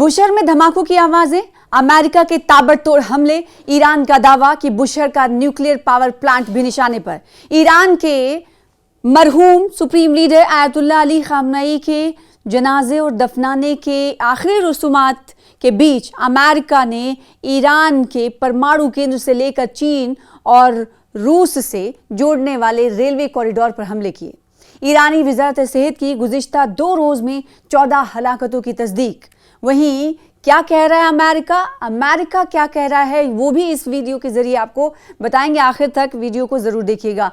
बुशहर में धमाकों की आवाजें, अमेरिका के ताबड़तोड़ हमले, ईरान का दावा कि बुशहर का न्यूक्लियर पावर प्लांट भी निशाने पर। ईरान के मरहूम supreme leader Ayatollah Ali Khamenei के जनाजे और दफनाने के आखिरी रसूमात के बीच अमेरिका ने ईरान के परमाणु केंद्र से लेकर चीन और रूस से जोड़ने वाले रेलवे कॉरिडोर पर हमले किए। ईरानी वज़ारत सेहत की गुज़िश्ता 2 रोज़ में 14 हलाकतों की तस्दीक। वहीं क्या कह रहा है अमेरिका क्या कह रहा है, वो भी इस वीडियो के जरिए आपको बताएंगे। आखिर तक वीडियो को जरूर देखिएगा।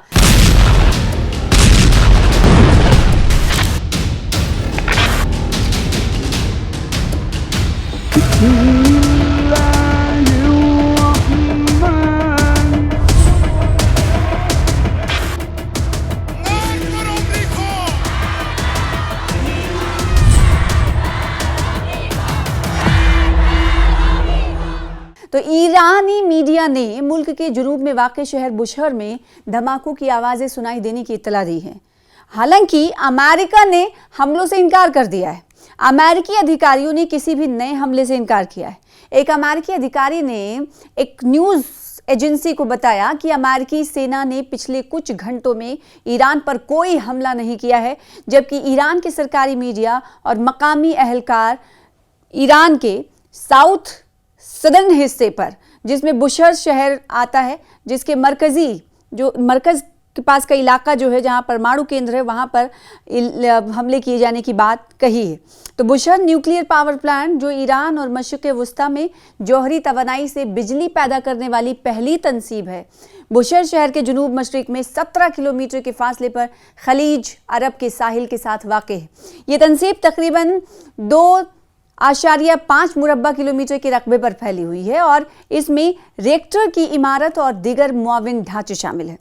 तो ईरानी मीडिया ने मुल्क के जुनूब में वाक़ शहर बुशहर में धमाकों की आवाज़ें सुनाई देने की इत्तला दी है। हालांकि अमेरिका ने हमलों से इनकार कर दिया है। अमेरिकी अधिकारियों ने किसी भी नए हमले से इनकार किया है। एक अमेरिकी अधिकारी ने एक न्यूज़ एजेंसी को बताया कि अमेरिकी सेना ने पिछले कुछ घंटों में ईरान पर कोई हमला नहीं किया है, जबकि ईरान के सरकारी मीडिया और मकामी अहलकार ईरान के साउथ सदर्न हिस्से पर, जिसमें बुशहर शहर आता है, जिसके मरकज़ के पास का इलाका जो है जहां परमाणु केंद्र है, वहां पर हमले किए जाने की बात कही है। तो बुशहर न्यूक्लियर पावर प्लांट, जो ईरान और मशरिक़ वस्ता में जौहरी तवानाई से बिजली पैदा करने वाली पहली तनसीब है, बुशहर शहर के जुनूब मशरिक़ में 17 किलोमीटर के फासले पर खलीज अरब के साहिल के साथ वाक़ है। ये तनसीब तकरीबन 2.5 मुरब्बा किलोमीटर के रकबे पर फैली हुई है और इसमें रिएक्टर की इमारत और दीगर मुआविन ढांचे शामिल हैं।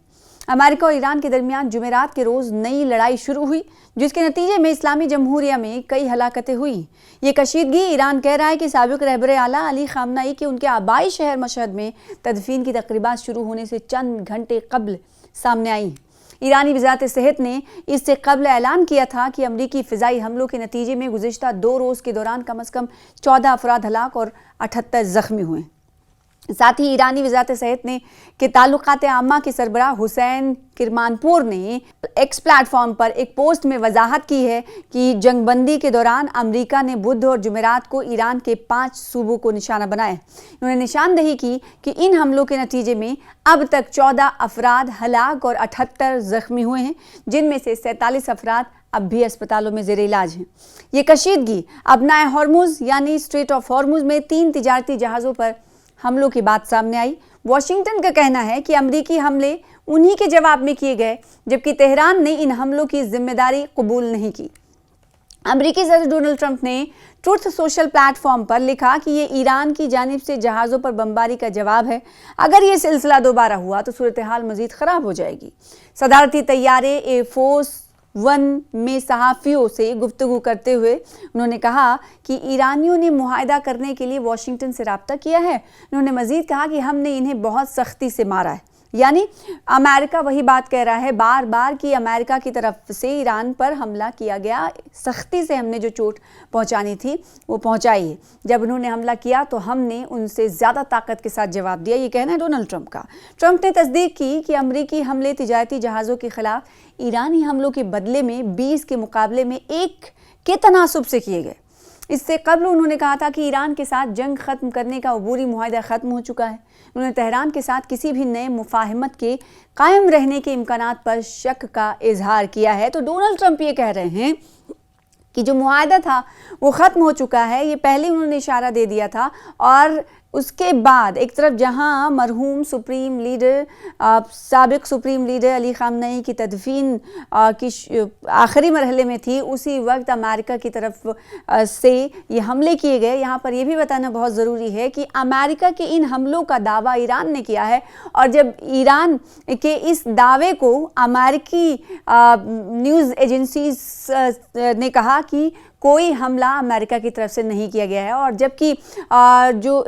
अमेरिका और ईरान के दरमियान जुमेरात के रोज़ नई लड़ाई शुरू हुई, जिसके नतीजे में इस्लामी जमहूरिया में कई हलाकतें हुई। ये कशीदगी ईरान कह रहा है कि साबिक़ रहबर आला अली खामनेई के उनके आबाई शहर मशहद में तदफीन की तकरीबात शुरू होने से चंद घंटे कबल सामने आई। ईरानी वज़ारत सेहत ने इससे कबल ऐलान किया था कि अमरीकी फ़िज़ाई हमलों के नतीजे में गुज़िश्ता 2 रोज़ के दौरान कम अज़ कम 14 अफराद हलाक और 78 ज़ख्मी हुए। साथ ही ईरानी वज़ारत सेहत ने के ताल्लुकात आम्मा के सरबराह हुसैन किरमानपुर ने एक्स प्लेटफॉर्म पर एक पोस्ट में वजाहत की है कि जंगबंदी के दौरान अमेरिका ने बुध और जुमेरात को ईरान के 5 सूबों को निशाना बनाया। उन्होंने निशानदही की कि इन हमलों के नतीजे में अब तक 14 अफराद हलाक और 78 ज़ख्मी हुए हैं, जिनमें से 47 अफराद अब भी अस्पतालों में ज़ेर इलाज हैं। ये कशीदगी अबनाए हॉर्मुज़ यानी स्ट्रेट ऑफ हॉर्मुज़ में 3 तिजारती जहाज़ों पर हमलों की बात सामने आई। वाशिंगटन का कहना है कि अमरीकी हमले उन्हीं के जवाब में किए गए, जबकि तेहरान ने इन हमलों की जिम्मेदारी कबूल नहीं की। अमरीकी सदर डोनाल्ड ट्रंप ने ट्रुथ सोशल प्लेटफॉर्म पर लिखा कि ये ईरान की जानिब से जहाज़ों पर बमबारी का जवाब है। अगर ये सिलसिला दोबारा हुआ तो सूरत हाल मज़ीद ख़राब हो जाएगी। सदारती तैयारे एयरफोर्स 1 में सहाफ़ियों से गुफ्तगू करते हुए उन्होंने कहा कि ईरानियों ने मुआहदा करने के लिए वाशिंगटन से रब्ता किया है। उन्होंने मज़ीद कहा कि हमने इन्हें बहुत सख्ती से मारा है। यानी अमेरिका वही बात कह रहा है बार बार कि अमेरिका की तरफ से ईरान पर हमला किया गया, सख्ती से हमने जो चोट पहुंचानी थी वो पहुंचाई है। जब उन्होंने हमला किया तो हमने उनसे ज़्यादा ताकत के साथ जवाब दिया। ये कहना है डोनाल्ड ट्रंप का। ट्रंप ने तस्दीक की कि अमरीकी हमले तिजारती जहाज़ों के खिलाफ ईरानी हमलों के बदले में 20 के मुकाबले में 1 के तनासुब से किए गए। इससे कबल उन्होंने कहा था कि ईरान के साथ जंग ख़त्म करने का अबूरी मुआहदा ख़त्म हो चुका है। उन्होंने तेहरान के साथ किसी भी नए मुफाहमत के कायम रहने के इम्कानात पर शक का इजहार किया है। तो डोनाल्ड ट्रंप ये कह रहे हैं कि जो मुआहदा था वो ख़त्म हो चुका है। ये पहले उन्होंने इशारा दे दिया था और उसके बाद एक तरफ जहां मरहूम सुप्रीम लीडर साबिक़ सुप्रीम लीडर अली खामनेई की तदफीन की आखिरी मरहले में थी, उसी वक्त अमेरिका की तरफ से ये हमले किए गए। यहाँ पर यह भी बताना बहुत ज़रूरी है कि अमेरिका के इन हमलों का दावा ईरान ने किया है और जब ईरान के इस दावे को अमेरिकी न्यूज़ एजेंसीज ने कहा कि कोई हमला अमेरिका की तरफ से नहीं किया गया है। और जबकि जो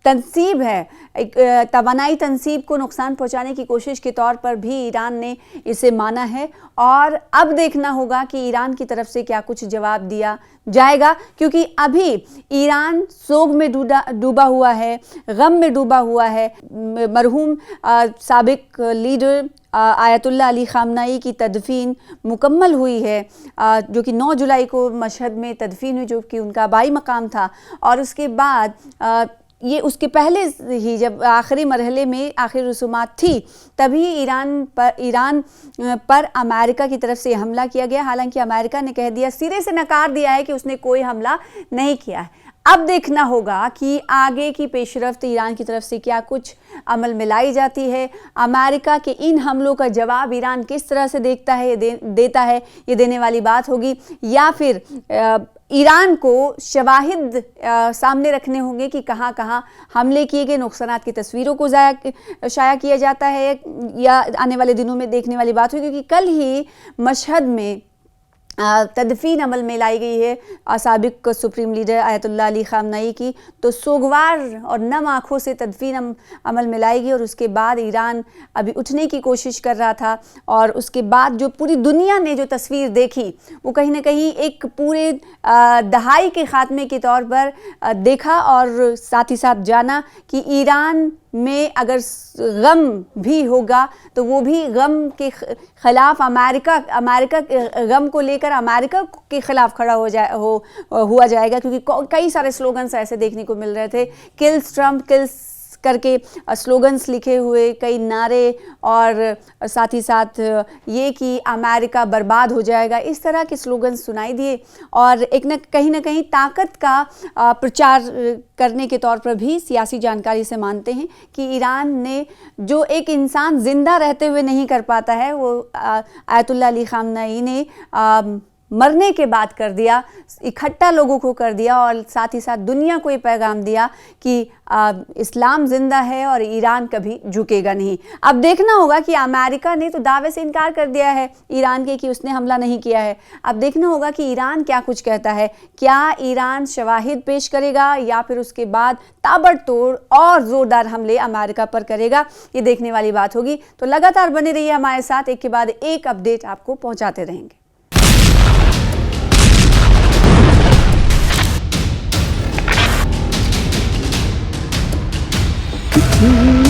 तनसीब है, तवानाई तनसीब को नुकसान पहुंचाने की कोशिश के तौर पर भी ईरान ने इसे माना है। और अब देखना होगा कि ईरान की तरफ से क्या कुछ जवाब दिया जाएगा, क्योंकि अभी ईरान सोग में डूबा हुआ है, गम में डूबा हुआ है। मरहूम साबिक लीडर आयतुल्लाह अली खामनाई की तदफीन मुकम्मल हुई है, जो कि 9 जुलाई को मशहद में तदफीन हुई, जो कि उनका आबाई मकाम था। और उसके बाद ये उसके पहले ही जब आखिरी मरहले में आखिरी रसूमात थी, तभी ईरान पर अमेरिका की तरफ से हमला किया गया। हालांकि अमेरिका ने कह दिया, सिरे से नकार दिया है कि उसने कोई हमला नहीं किया है। अब देखना होगा कि आगे की पेशरफ्त ईरान की तरफ से क्या कुछ अमल में लाई जाती है। अमेरिका के इन हमलों का जवाब ईरान किस तरह से देता है, ये देने वाली बात होगी। या फिर ईरान को शवाहिद सामने रखने होंगे कि कहाँ कहाँ हमले किए गए, नुकसानात की तस्वीरों को शाया किया जाता है, या आने वाले दिनों में देखने वाली बात होगी। क्योंकि कल ही मशहद में तदफीन अमल में लाई गई है साबिक सुप्रीम लीडर आयतुल्लाह अली खामनाई की, तो सोगवार और नम आँखों से तदफीन अमल में लाई गई। और उसके बाद ईरान अभी उठने की कोशिश कर रहा था, और उसके बाद जो पूरी दुनिया ने जो तस्वीर देखी, वो कहीं ना कहीं एक पूरे दहाई के ख़ात्मे के तौर पर देखा, और साथ ही साथ जाना कि ईरान में अगर गम भी होगा तो वो भी गम के ख़िलाफ़ अमेरिका के गम को लेकर अमेरिका के ख़िलाफ़ खड़ा हुआ जाएगा। क्योंकि कई सारे स्लोगन्स ऐसे देखने को मिल रहे थे, किल्स ट्रम्प किल्स करके स्लोगन्स लिखे हुए, कई नारे, और साथ ही साथ ये कि अमेरिका बर्बाद हो जाएगा, इस तरह के स्लोगन्स सुनाई दिए। और कहीं ना कहीं ताकत का प्रचार करने के तौर पर भी सियासी जानकारी से मानते हैं कि ईरान ने जो एक इंसान जिंदा रहते हुए नहीं कर पाता है, वो आयतुल्लाह अली खामनाई ने मरने के बाद कर दिया, इकट्ठा लोगों को कर दिया, और साथ ही साथ दुनिया को ये पैगाम दिया कि इस्लाम जिंदा है और ईरान कभी झुकेगा नहीं। अब देखना होगा कि अमेरिका ने तो दावे से इनकार कर दिया है ईरान के कि उसने हमला नहीं किया है। अब देखना होगा कि ईरान क्या कुछ कहता है, क्या ईरान शवाहिद पेश करेगा या फिर उसके बाद ताबड़तोड़ और ज़ोरदार हमले अमेरिका पर करेगा, ये देखने वाली बात होगी। तो लगातार बने रहिए हमारे साथ, एक के बाद एक अपडेट आपको पहुँचाते रहेंगे। Mm-hmm.